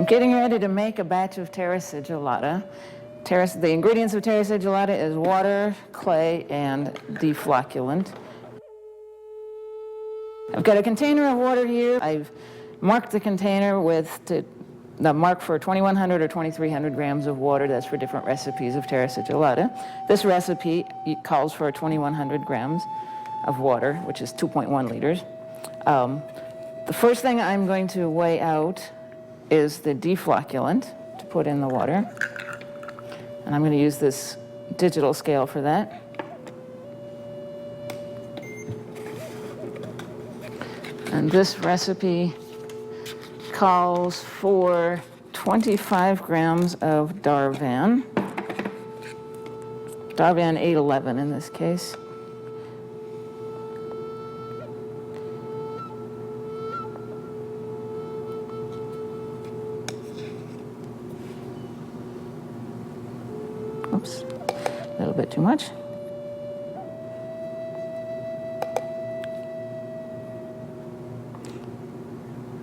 I'm getting ready to make a batch of Terra Sigillata. The ingredients of Terra Sigillata is water, clay, and deflocculant. I've got a container of water here. I've marked the container with the mark for 2,100 or 2,300 grams of water. That's for different recipes of Terra Sigillata. This recipe calls for 2,100 grams of water, which is 2.1 liters. The first thing I'm going to weigh out is the deflocculant to put in the water. And I'm going to use this digital scale for that. And this recipe calls for 25 grams of Darvan. Darvan 811 in this case. Oops, a little bit too much.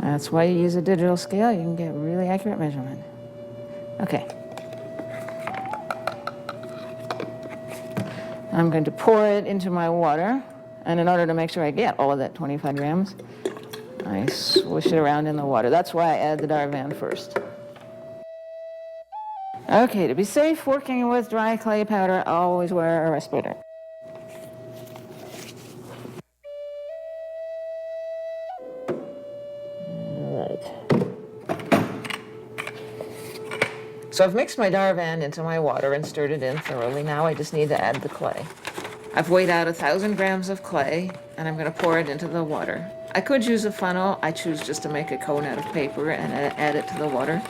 That's why you use a digital scale. You can get really accurate measurement. Okay. I'm going to pour it into my water. And in order to make sure I get all of that 25 grams, I swish it around in the water. That's why I add the Darvan first. Okay, to be safe working with dry clay powder, always wear a respirator. So I've mixed my Darvan into my water and stirred it in thoroughly. Now I just need to add the clay. I've weighed out 1,000 grams of clay, and I'm going to pour it into the water. I could use a funnel. I choose just to make a cone out of paper and add it to the water.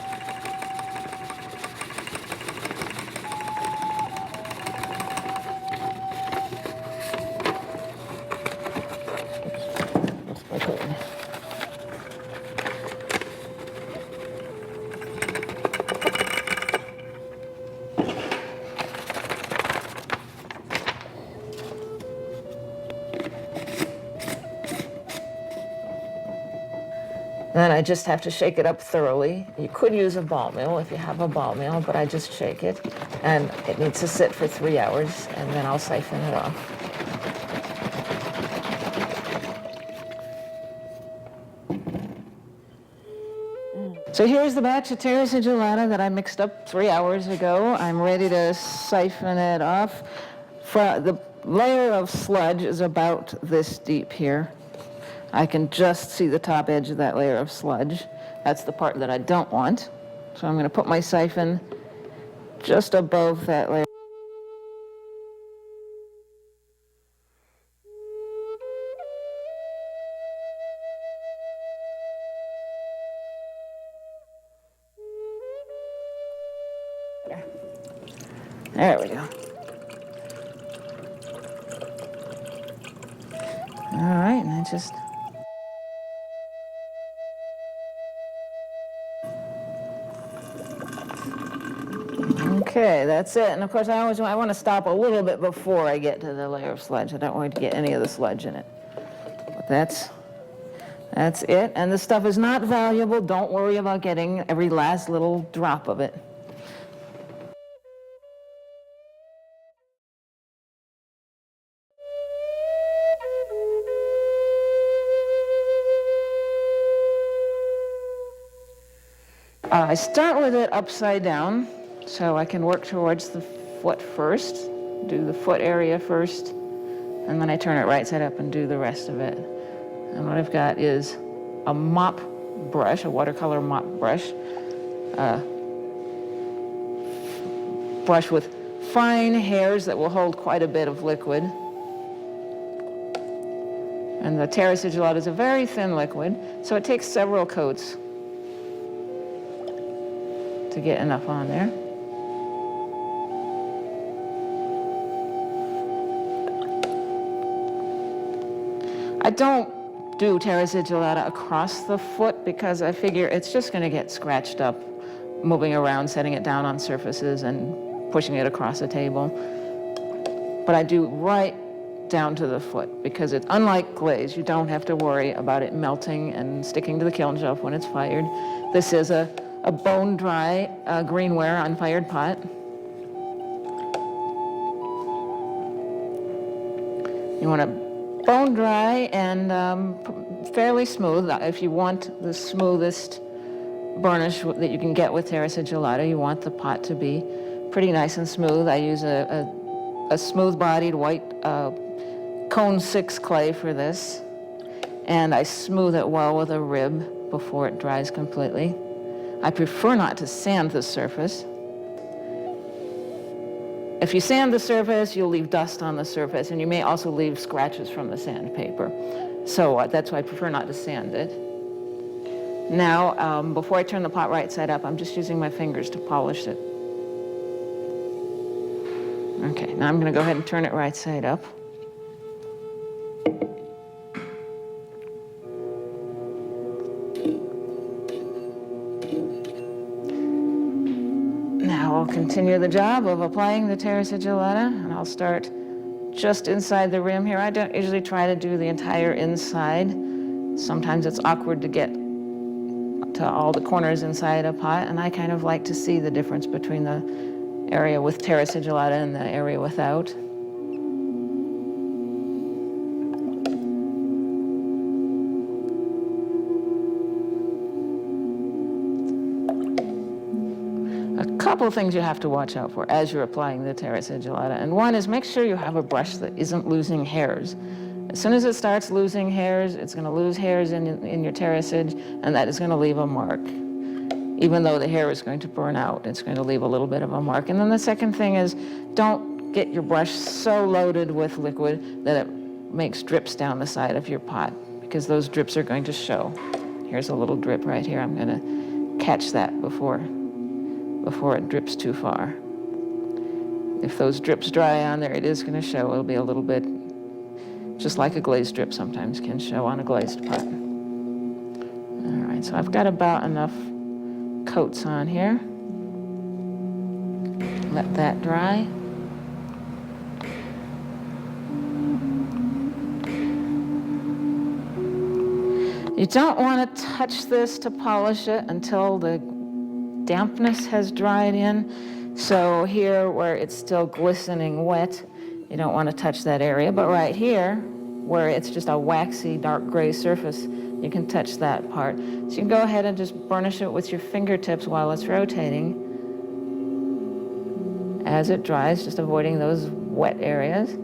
Then I just have to shake it up thoroughly. You could use a ball mill if you have a ball mill, but I just shake it. And it needs to sit for 3 hours, and then I'll siphon it off. So here's the batch of Terra Sigillata that I mixed up 3 hours ago. I'm ready to siphon it off. The layer of sludge is about this deep here. I can just see the top edge of that layer of sludge. That's the part that I don't want. So I'm going to put my siphon just above that layer. There we go. All right, and I just... Okay, that's it. And of course, I want to stop a little bit before I get to the layer of sludge. I don't want to get any of the sludge in it. But that's it. And this stuff is not valuable. Don't worry about getting every last little drop of it. I start with it upside down, so I can work towards the foot first, do the foot area first, and then I turn it right side up and do the rest of it. And what I've got is a mop brush, a watercolor mop brush, brush with fine hairs that will hold quite a bit of liquid. And the Terra Sigillata is a very thin liquid, so it takes several coats to get enough on there. I don't do Terra Sigillata across the foot because I figure it's just going to get scratched up moving around, setting it down on surfaces and pushing it across a table. But I do right down to the foot because it's unlike glaze. You don't have to worry about it melting and sticking to the kiln shelf when it's fired. This is a a bone dry greenware unfired pot. You want it bone dry and fairly smooth. If you want the smoothest burnish that you can get with Terra Sigillata, you want the pot to be pretty nice and smooth. I use a smooth-bodied white cone 6 clay for this, and I smooth it well with a rib before it dries completely. I prefer not to sand the surface. If you sand the surface, you'll leave dust on the surface, and you may also leave scratches from the sandpaper. So that's why I prefer not to sand it. Now, before I turn the pot right side up, I'm just using my fingers to polish it. Okay, now I'm going to go ahead and turn it right side up. Now I'll continue the job of applying the Terra Sigillata, and I'll start just inside the rim here. I don't usually try to do the entire inside. Sometimes it's awkward to get to all the corners inside a pot, and I kind of like to see the difference between the area with Terra Sigillata and the area without. A couple of things you have to watch out for as you're applying the Terra Sigillata, and one is make sure you have a brush that isn't losing hairs. As soon as it starts losing hairs, it's going to lose hairs in your Terra Sig, and that is going to leave a mark. Even though the hair is going to burn out, it's going to leave a little bit of a mark. And then the second thing is don't get your brush so loaded with liquid that it makes drips down the side of your pot, because those drips are going to show. Here's a little drip right here. I'm going to catch that before it drips too far. If those drips dry on there, it is going to show. It'll be a little bit just like a glazed drip sometimes can show on a glazed pot. All right, so I've got about enough coats on here. Let that dry. You don't want to touch this to polish it until the dampness has dried in. So here where it's still glistening wet, you don't want to touch that area. But right here, where it's just a waxy dark gray surface, you can touch that part. So you can go ahead and just burnish it with your fingertips while it's rotating as it dries, just avoiding those wet areas.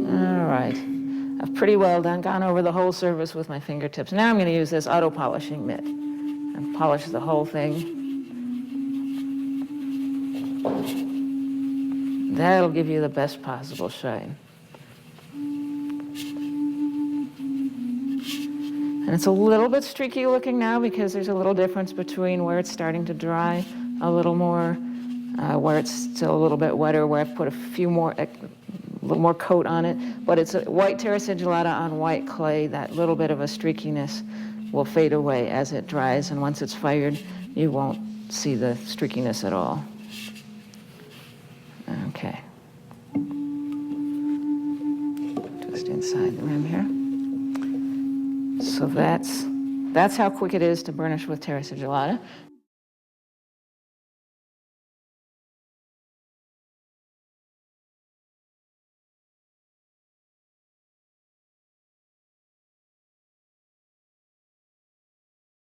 All right, I've pretty well gone over the whole surface with my fingertips. Now I'm going to use this auto polishing mitt and polish the whole thing. That'll give you the best possible shine. And it's a little bit streaky looking now because there's a little difference between where it's starting to dry a little more, where it's still a little bit wetter, where I've put a little more coat on it. But it's a white Terra Sigillata on white clay. That little bit of a streakiness will fade away as it dries, and once it's fired, you won't see the streakiness at all. Okay. Just inside the rim here. So that's how quick it is to burnish with Terra Sigillata.